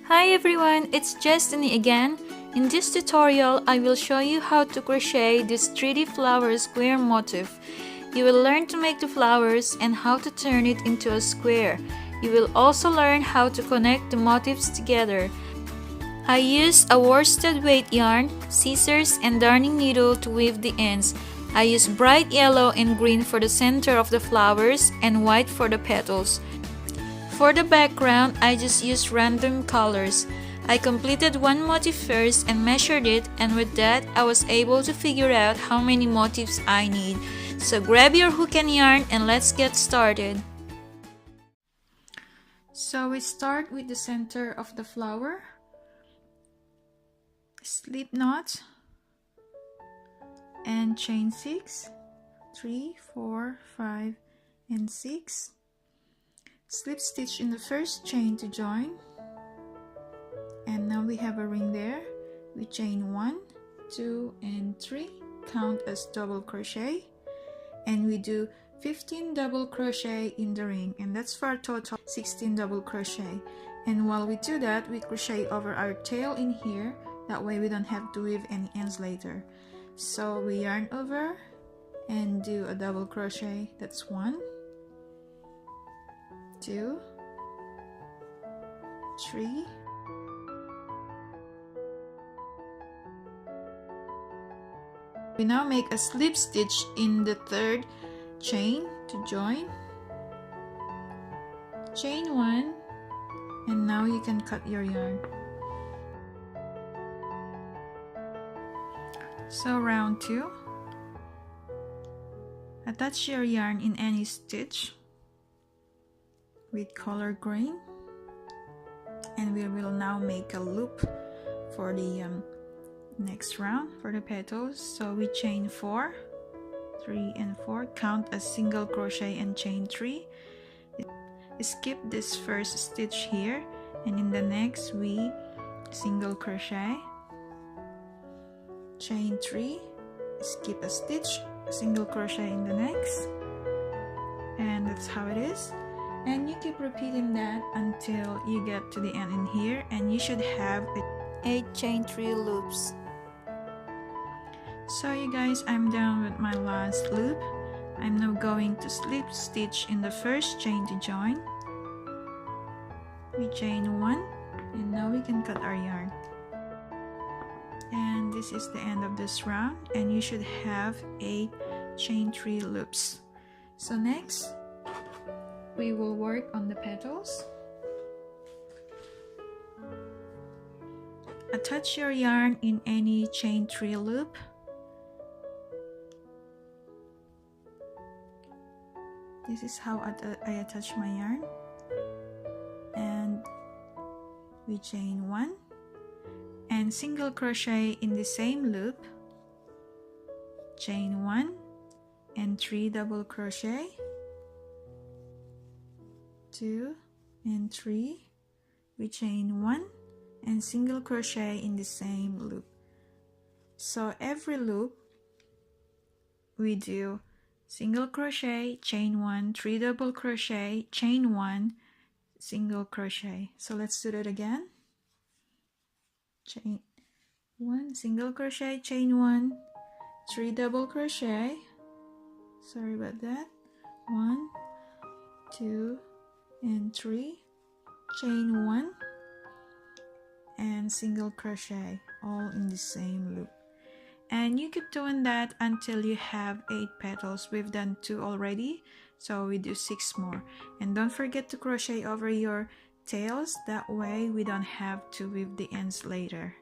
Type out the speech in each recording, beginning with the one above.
Hi everyone, it's Destiny again. In this tutorial, I will show you how to crochet this 3D flower square motif. You will learn to make the flowers and how to turn it into a square. You will also learn how to connect the motifs together. I used a worsted weight yarn, scissors, and darning needle to weave the ends. I used bright yellow and green for the center of the flowers and white for the petals. For the background, I just used random colors. I completed one motif first and measured it, and with that, I was able to figure out how many motifs I need. So grab your hook and yarn and let's get started. So we start with the center of the flower. Slip knot and chain 6, 3, 4, 5, and 6. Slip stitch in the first chain to join, and now we have a ring there. We chain 1, 2, and 3, count as double crochet, and we do 15 double crochet in the ring, and that's for a total 16 double crochet. And while we do that, we crochet over our tail in here, that way we don't have to weave any ends later. So we yarn over and do a double crochet. That's 1, 2, 3, we now make a slip stitch in the third chain to join, chain 1, and now you can cut your yarn. So round 2, attach your yarn in any stitch with color green, and we will now make a loop for the next round for the petals. So we chain 4, 3, and 4, count as single crochet and chain 3. Skip this first stitch here, and in the next we single crochet, chain 3, skip a stitch, single crochet in the next, and that's how it is. And you keep repeating that until you get to the end in here, and you should have 8 chain 3 loops. So you guys, I'm done with my last loop. I'm now going to slip stitch in the first chain to join. We chain 1, and now we can cut our yarn. And this is the end of this round, and you should have 8 chain 3 loops. So next, we will work on the petals. Attach your yarn in any chain 3 loop. This is how I attach my yarn. And we chain 1 and single crochet in the same loop, chain 1 and 3 double crochet, 2 and 3, we chain 1 and single crochet in the same loop. So every loop we do single crochet, chain 1, 3 double crochet, chain 1, single crochet. So let's do that again. Chain 1, single crochet, chain 1, 3 double crochet, sorry about that, 1, 2, and 3, chain 1, and single crochet, all in the same loop. And you keep doing that until you have 8 petals. We've done 2 already, so we do 6 more. And don't forget to crochet over your tails, that way we don't have to weave the ends later.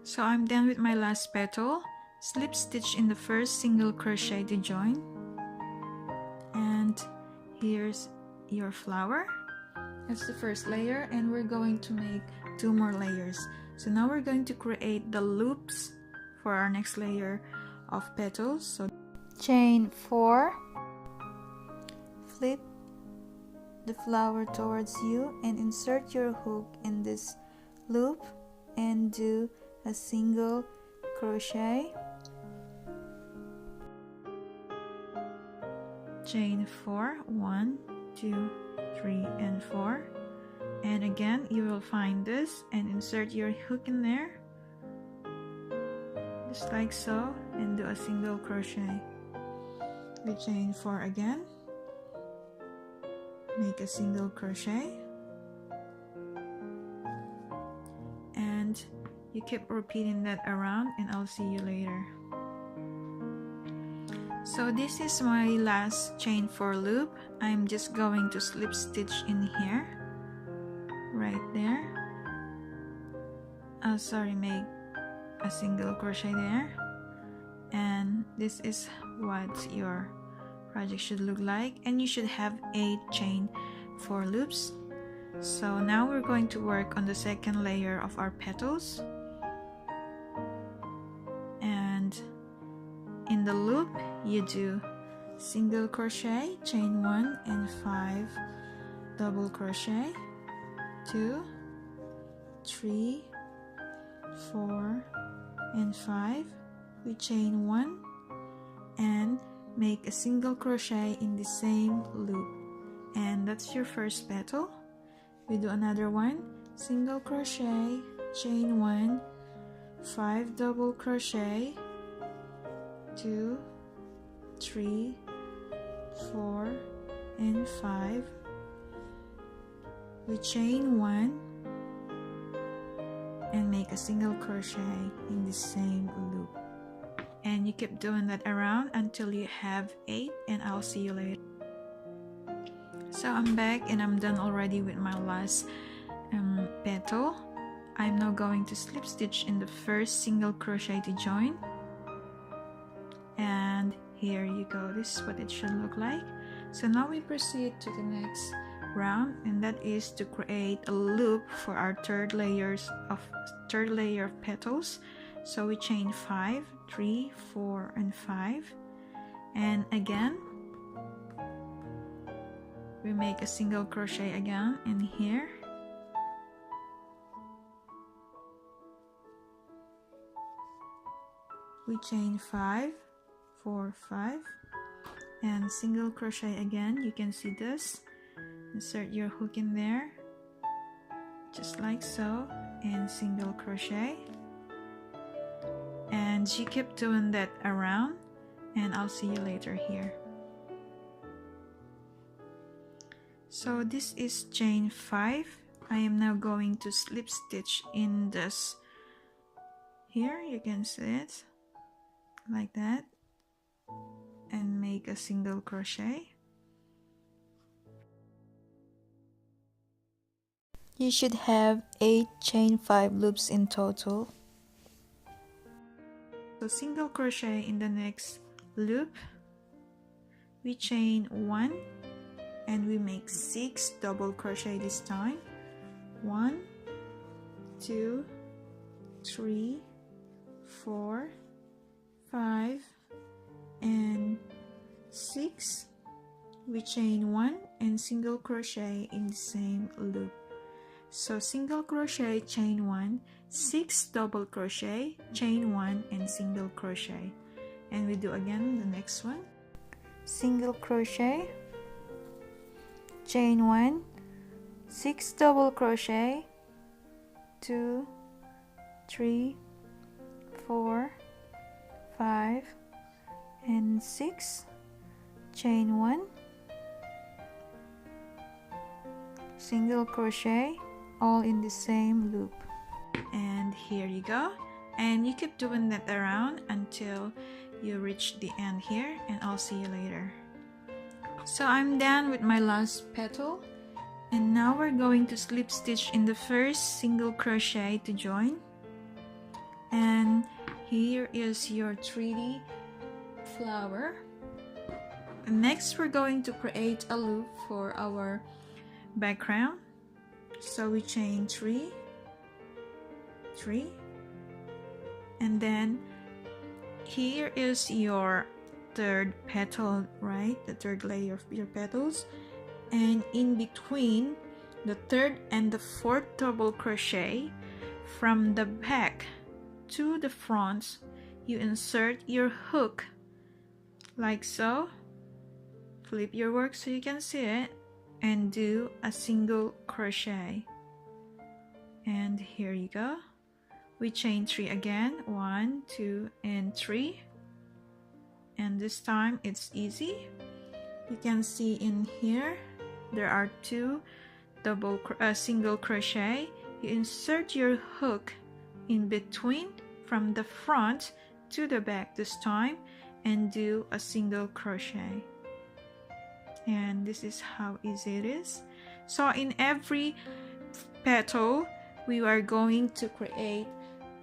So I'm done with my last petal. Slip stitch in the first single crochet to join, and here's your flower. That's the first layer, and we're going to make 2 more layers. So now we're going to create the loops for our next layer of petals. So chain 4, flip the flower towards you and insert your hook in this loop and do a single crochet, chain 4, 1, 2, 3, and 4, and again you will find this and insert your hook in there, just like so, and do a single crochet. We chain 4 again, make a single crochet, and you keep repeating that around, and I'll see you later. So this is my last chain 4 loop. I'm just going to slip stitch in here, right there. Make a single crochet there, and this is what your project should look like, and you should have 8 chain 4 loops. So now we're going to work on the second layer of our petals, and in the loop you do single crochet, chain 1 and 5 double crochet, 2, 3, 4 and 5. We chain 1 and make a single crochet in the same loop, and that's your first petal. We do another one, single crochet, chain 1, 5 double crochet, 2, 3, 4 and 5. We chain 1 and make a single crochet in the same loop, and you keep doing that around until you have 8, and I'll see you later. So I'm back and I'm done already with my last petal. I'm now going to slip stitch in the first single crochet to join, and here you go. This is what it should look like. So now we proceed to the next round, and that is to create a loop for our third layer of petals. So we chain 5, 3, 4 and 5, and again we make a single crochet again in here, we chain 5, 4, 5 and single crochet again. You can see this, insert your hook in there just like so, and single crochet, and you keep doing that around, and I'll see you later here. So this is chain 5. I am now going to slip stitch in this here, you can see it like that, and make a single crochet. You should have 8 chain 5 loops in total. So single crochet in the next loop, we chain 1 and we make 6 double crochet this time. 1, 2, 3, 4, 5 and 6. We chain 1 and single crochet in the same loop. So single crochet, chain 1, 6 double crochet, chain 1 and single crochet, and we do again the next one, single crochet, chain 1, 6 double crochet, 2, 3, 4, 5 and 6, chain 1, single crochet, all in the same loop. And here you go, and you keep doing that around until you reach the end here, and I'll see you later. So I'm done with my last petal, and now we're going to slip stitch in the first single crochet to join, and here is your 3D flower. And next we're going to create a loop for our background. So we chain 3, 3, and then here is your third petal, right? The third layer of your petals, and in between the third and the fourth double crochet, from the back to the front, you insert your hook like so. Flip your work so you can see it, and do a single crochet. And here you go. We chain 3 again, 1, 2, and 3. And this time it's easy. You can see in here there are 2 single crochet. You insert your hook in between from the front to the back this time and do a single crochet. And this is how easy it is. So in every petal we are going to create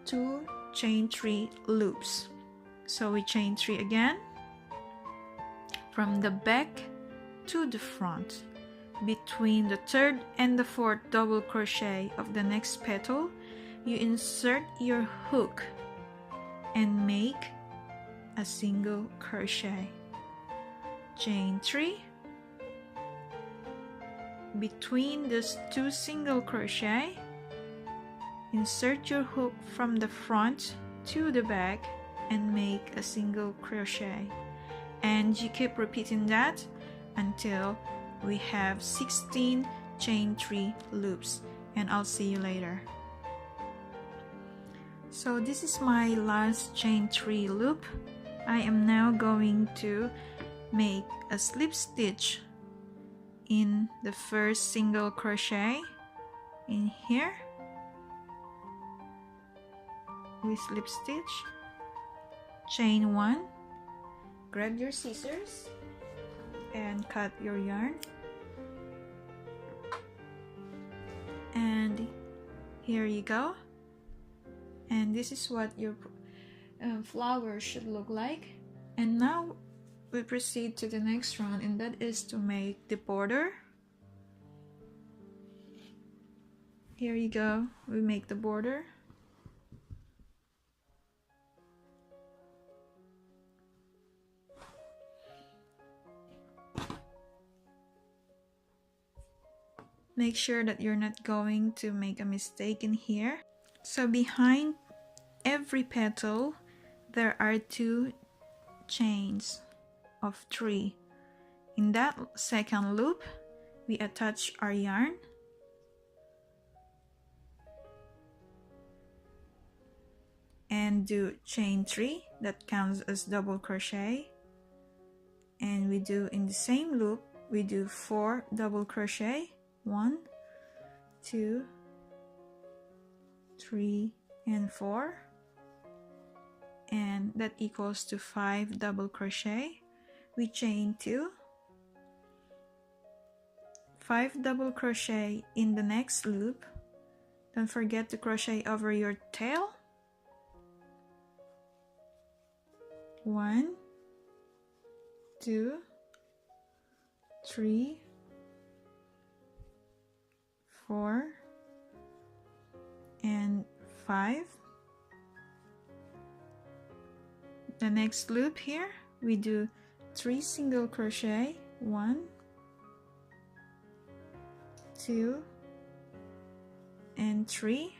2 chain 3 loops. So we chain 3 again from the back to the front. Between the 3rd and the 4th double crochet of the next petal, you insert your hook and make a single crochet. Chain 3. Between these 2 single crochet, insert your hook from the front to the back and make a single crochet. And you keep repeating that until we have 16 chain 3 loops, and I'll see you later. So this is my last chain 3 loop. I am now going to make a slip stitch in the first single crochet in here. We slip stitch, chain 1, grab your scissors and cut your yarn. And here you go. And this is what your flower should look like. And now we proceed to the next round, and that is to make the border. Here you go. We make the border. Make sure that you're not going to make a mistake in here. So behind every petal there are 2 chains of 3. In that second loop we attach our yarn and do chain 3. That counts as double crochet, and we do in the same loop we do 4 double crochet. 1, 2, 3, and 4, and that equals to 5 double crochet. We chain 2, 5 double crochet in the next loop. Don't forget to crochet over your tail. 1, 2, 3, 4, and 5. The next loop here we do 3 single crochet, 1, 2, and 3.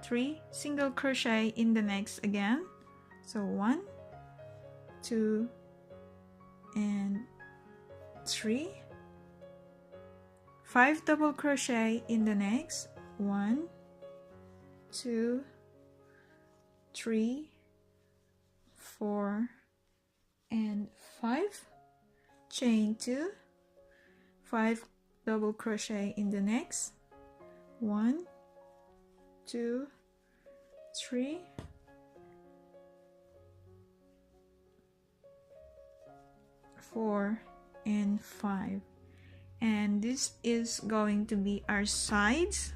3 single crochet in the next again. So 1, 2, and 3. 5 double crochet in the next. 1, 2, 3, 4, and 5. Chain 2, 5 double crochet in the next. 1, 2, 3, 4, and 5. And this is going to be our sides,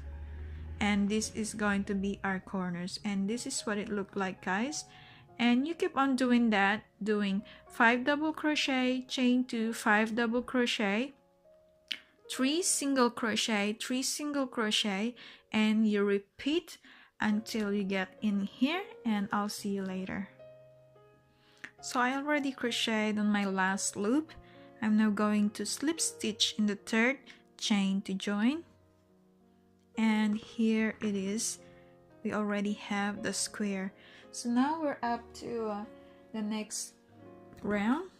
and this is going to be our corners, and this is what it looked like, guys. And you keep on doing that, doing 5 double crochet, chain 2, 5 double crochet, 3 single crochet, 3 single crochet, and you repeat until you get in here, and I'll see you later. So I already crocheted on my last loop. I'm now going to slip stitch in the 3rd chain to join, and here it is. We already have the square. So now we're up to the next round.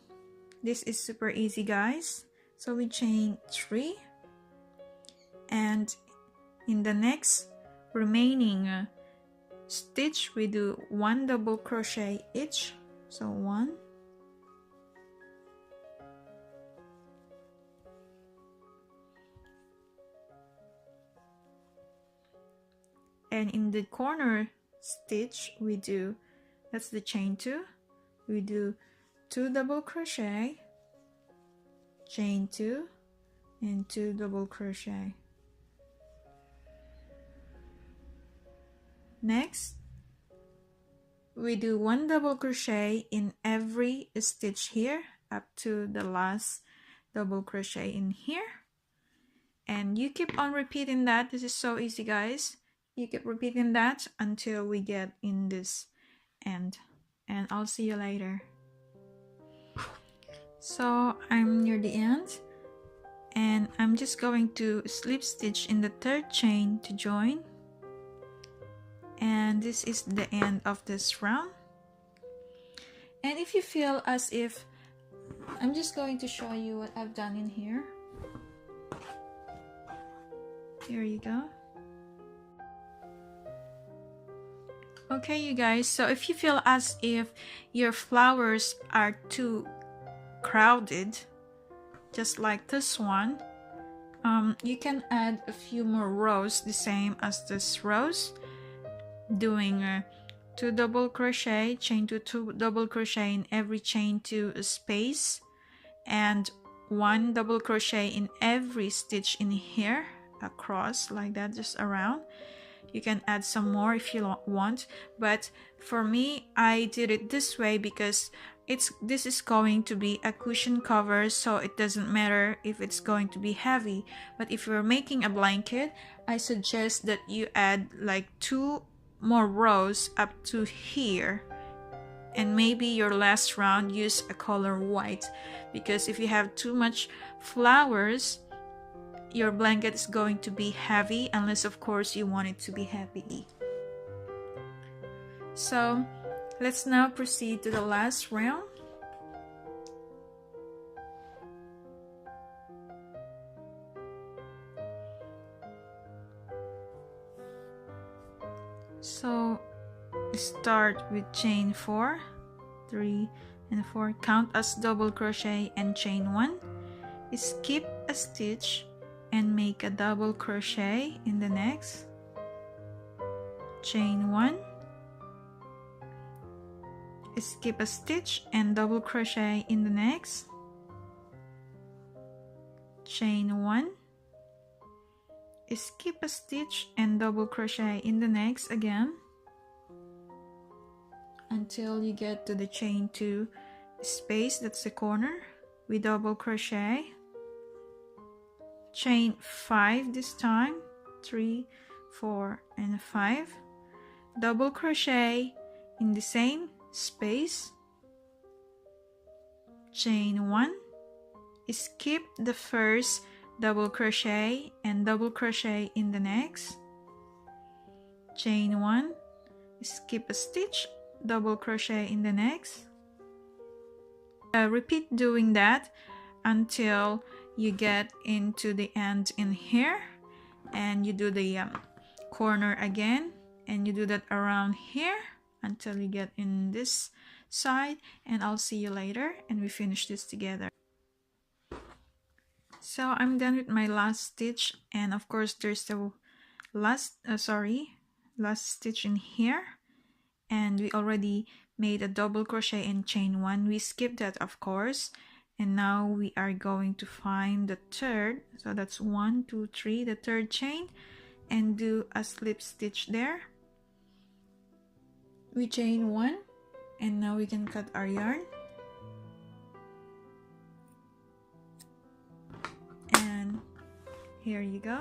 This is super easy, guys. So we chain 3, and in the next remaining stitch we do 1 double crochet each. So 1, and in the corner stitch we do, that's the chain 2, we do 2 double crochet, chain 2, and 2 double crochet. Next we do 1 double crochet in every stitch here up to the last double crochet in here, and you keep on repeating that. This is so easy, guys. You keep repeating that until we get in this end, and I'll see you later. So I'm near the end, and I'm just going to slip stitch in the 3rd chain to join, and this is the end of this round. And if you feel as if, I'm just going to show you what I've done in here. Here you go. Okay, you guys, so if you feel as if your flowers are too crowded, just like this one, you can add a few more rows, the same as this rows, doing 2 double crochet, chain 2 double crochet in every chain 2 space, and 1 double crochet in every stitch in here across, like that, just around. You can add some more if you want, but for me I did it this way because this is going to be a cushion cover, so it doesn't matter if it's going to be heavy. But if you're making a blanket, I suggest that you add like 2 more rows up to here, and maybe your last round use a color white, because if you have too much flowers, your blanket is going to be heavy, unless of course you want it to be heavy. So let's now proceed to the last round. So start with chain 4, 3 and 4, count as double crochet and chain 1, skip a stitch and make a double crochet in the next, chain 1, skip a stitch and double crochet in the next, chain 1, skip a stitch and double crochet in the next again until you get to the chain 2 space, that's the corner. We double crochet, chain 5 this time, 3, 4 and 5, double crochet in the same space, chain 1, skip the first double crochet and double crochet in the next, chain 1, skip a stitch, double crochet in the next. Repeat doing that until you get into the end in here, and you do the corner again, and you do that around here until you get in this side, and I'll see you later and we finish this together. So I'm done with my last stitch, and of course there's the last stitch in here, and we already made a double crochet and chain 1. We skipped that, of course, and now we are going to find the third, so that's 1, 2, 3, the third chain, and do a slip stitch there. We chain 1, and now we can cut our yarn, and here you go,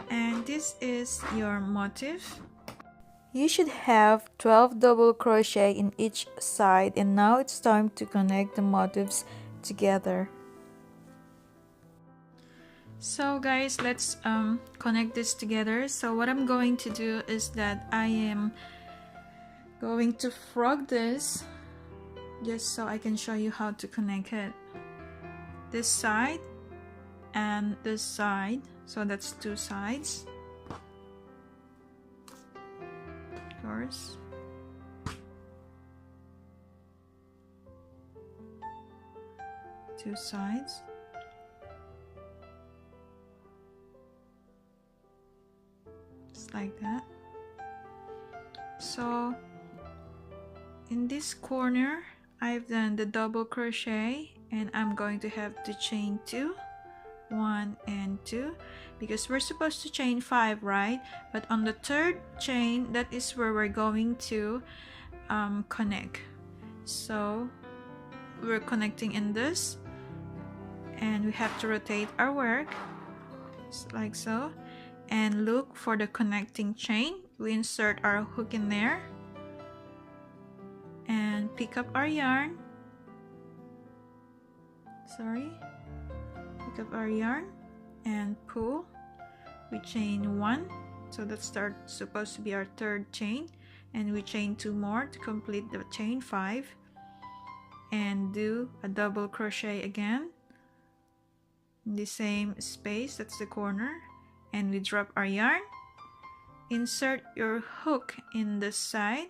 and this is your motif. You should have 12 double crochet in each side, and now it's time to connect the motifs together. So guys, let's connect this together. So what I'm going to do is that I am going to frog this just so I can show you how to connect it. This side and this side, So that's 2 sides, of course. Two sides. Just like that. So in this corner I've done the double crochet, and I'm going to have to chain 2, 1 and 2, because we're supposed to chain 5, right? But on the 3rd chain, that is where we're going to connect. So we're connecting in this, and we have to rotate our work just like so, and look for the connecting chain. We insert our hook in there and pick up our yarn. Pick up our yarn and pull. We chain 1, so that's supposed to be our 3rd chain, and we chain 2 more to complete the chain 5, and do a double crochet again in the same space, that's the corner, and we drop our yarn. Insert your hook in the side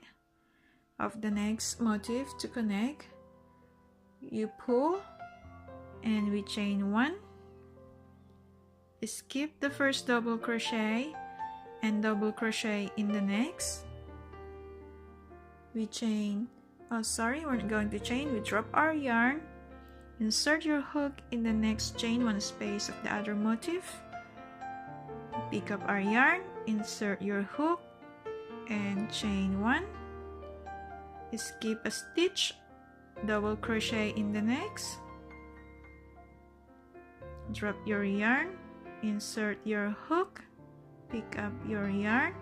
of the next motif to connect. You pull and we chain 1, skip the first double crochet and double crochet in the next. We chain, we're not going to chain, we drop our yarn. Insert your hook in the next chain 1 space of the other motif. Pick up our yarn, insert your hook and chain 1. Skip a stitch, double crochet in the next. Drop your yarn, insert your hook, pick up your yarn,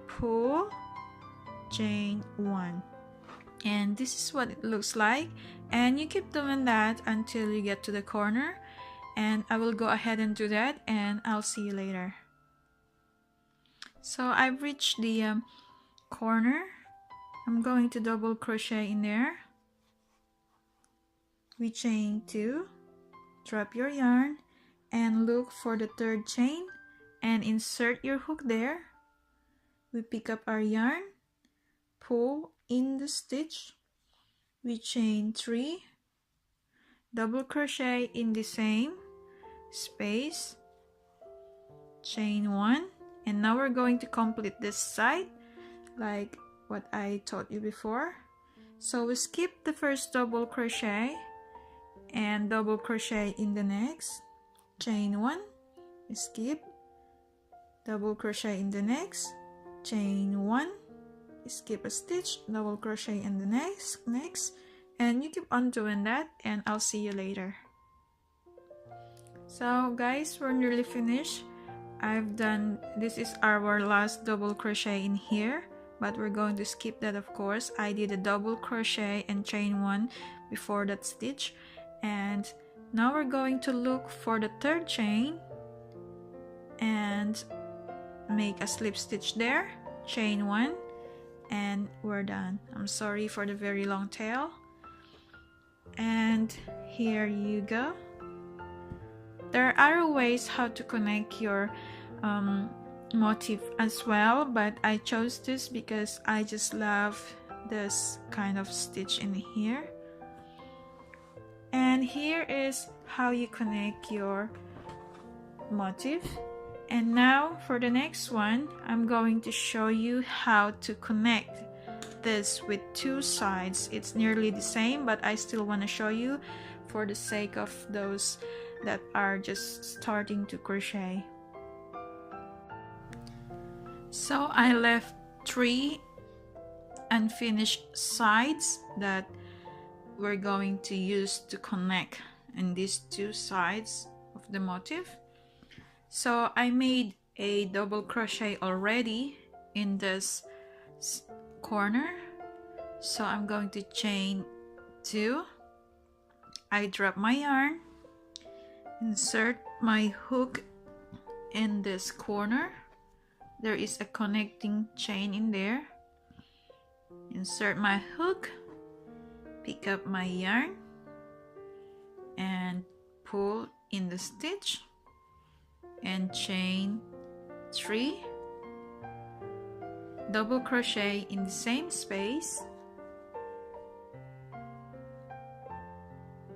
pull, chain 1. And this is what it looks like, and you keep doing that until you get to the corner, and I will go ahead and do that, and I'll see you later. So I've reached the corner. I'm going to double crochet in there. We chain 2, drop your yarn and look for the 3rd chain and insert your hook there. We pick up our yarn, pull in the stitch, we chain 3, double crochet in the same space, chain 1, and now we're going to complete this side like what I taught you before. So we skip the first double crochet and double crochet in the next, chain 1, skip, double crochet in the next, chain 1, skip a stitch, double crochet in the next, and you keep on doing that, and I'll see you later. So guys, we're nearly finished. This is our last double crochet in here, but we're going to skip that, of course. I did a double crochet and chain 1 before that stitch, and now we're going to look for the 3rd chain and make a slip stitch there, chain 1, and we're done. I'm sorry for the very long tail. And here you go. There are other ways how to connect your motif as well, but I chose this because I just love this kind of stitch in here. And here is how you connect your motif. And now for the next one, I'm going to show you how to connect this with 2 sides. It's nearly the same, but I still want to show you for the sake of those that are just starting to crochet. So I left 3 unfinished sides that we're going to use to connect in these 2 sides of the motif. So I made a double crochet already in this corner, so I'm going to chain 2. I drop my yarn, insert my hook in this corner. There is a connecting chain in there. Insert my hook, pick up my yarn and pull in the stitch, and chain 3, double crochet in the same space,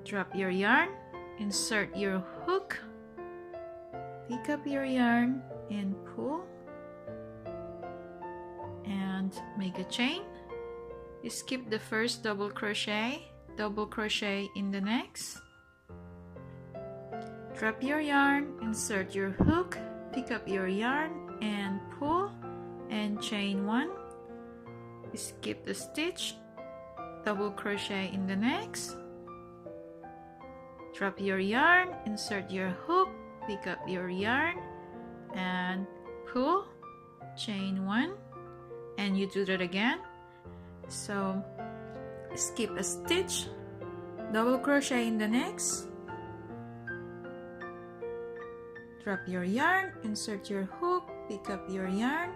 drop your yarn, insert your hook, pick up your yarn and pull and make a chain. Skip the first double crochet in the next, drop your yarn, insert your hook, pick up your yarn and pull and chain 1, skip the stitch, double crochet in the next, drop your yarn, insert your hook, pick up your yarn and pull, chain 1, and you do that again. So skip a stitch, double crochet in the next, drop your yarn, insert your hook, pick up your yarn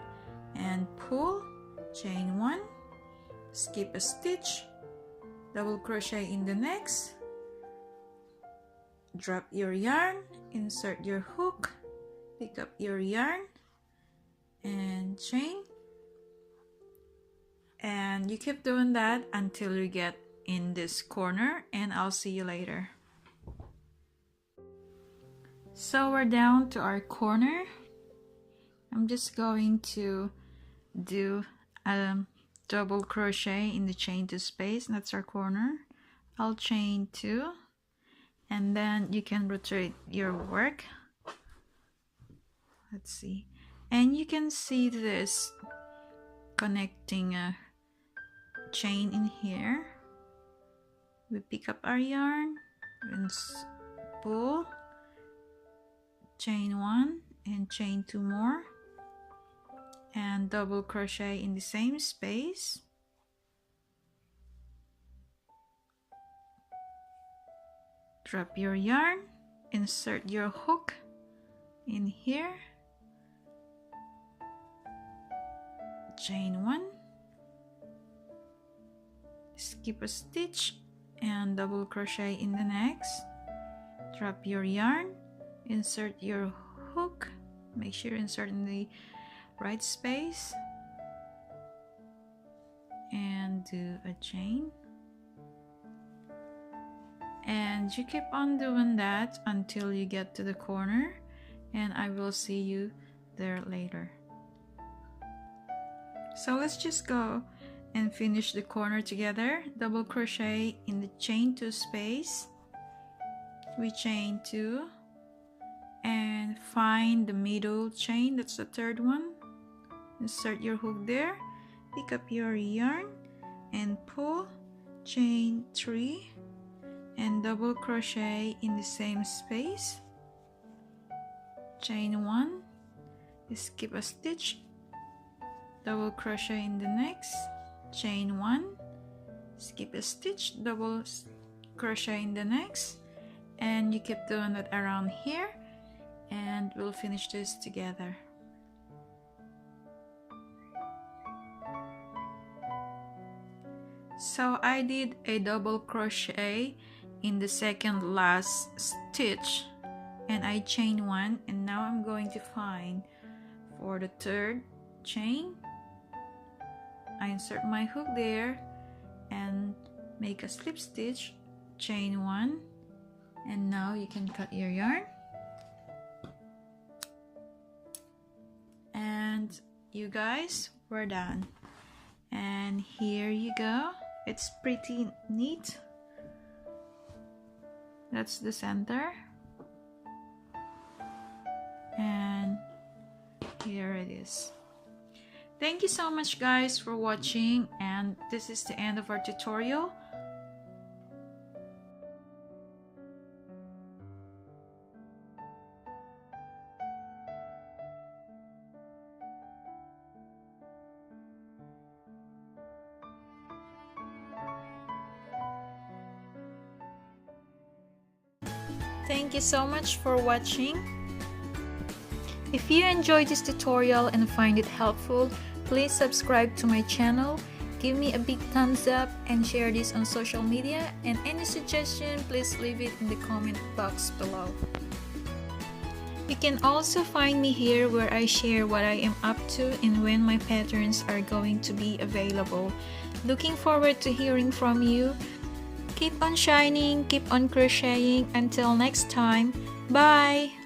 and pull, chain 1, skip a stitch, double crochet in the next, drop your yarn, insert your hook, pick up your yarn and chain, and you keep doing that until you get in this corner, and I'll see you later. So we're down to our corner. I'm just going to do a double crochet in the chain 2 space. That's our corner. I'll chain 2 and then you can rotate your work. Let's see, and you can see this connecting a chain in here. We pick up our yarn and pull, chain 1 and chain 2 more and double crochet in the same space, drop your yarn, insert your hook in here, chain 1, skip a stitch and double crochet in the next, drop your yarn, insert your hook, make sure you insert in the right space and do a chain, and you keep on doing that until you get to the corner, and I will see you there later. So let's just go and finish the corner together. Double crochet in the chain 2 space, we chain 2 and find the middle chain, that's the 3rd one, insert your hook there, pick up your yarn and pull, chain 3 and double crochet in the same space, chain 1, skip a stitch, double crochet in the next, chain 1, skip a stitch, double crochet in the next, and you keep doing that around here, and we'll finish this together. So I did a double crochet in the second last stitch and I chain 1, and now I'm going to find for the 3rd chain. I insert my hook there and make a slip stitch, chain 1, and now you can cut your yarn, and you guys, we're done. And here you go, it's pretty neat. That's the center, and here it is. Thank you so much guys for watching, and this is the end of our tutorial. Thank you so much for watching. If you enjoyed this tutorial and find it helpful, please subscribe to my channel, give me a big thumbs up, and share this on social media. And any suggestion, please leave it in the comment box below. You can also find me here where I share what I am up to and when my patterns are going to be available. Looking forward to hearing from you. Keep on shining, keep on crocheting. Until next time, bye!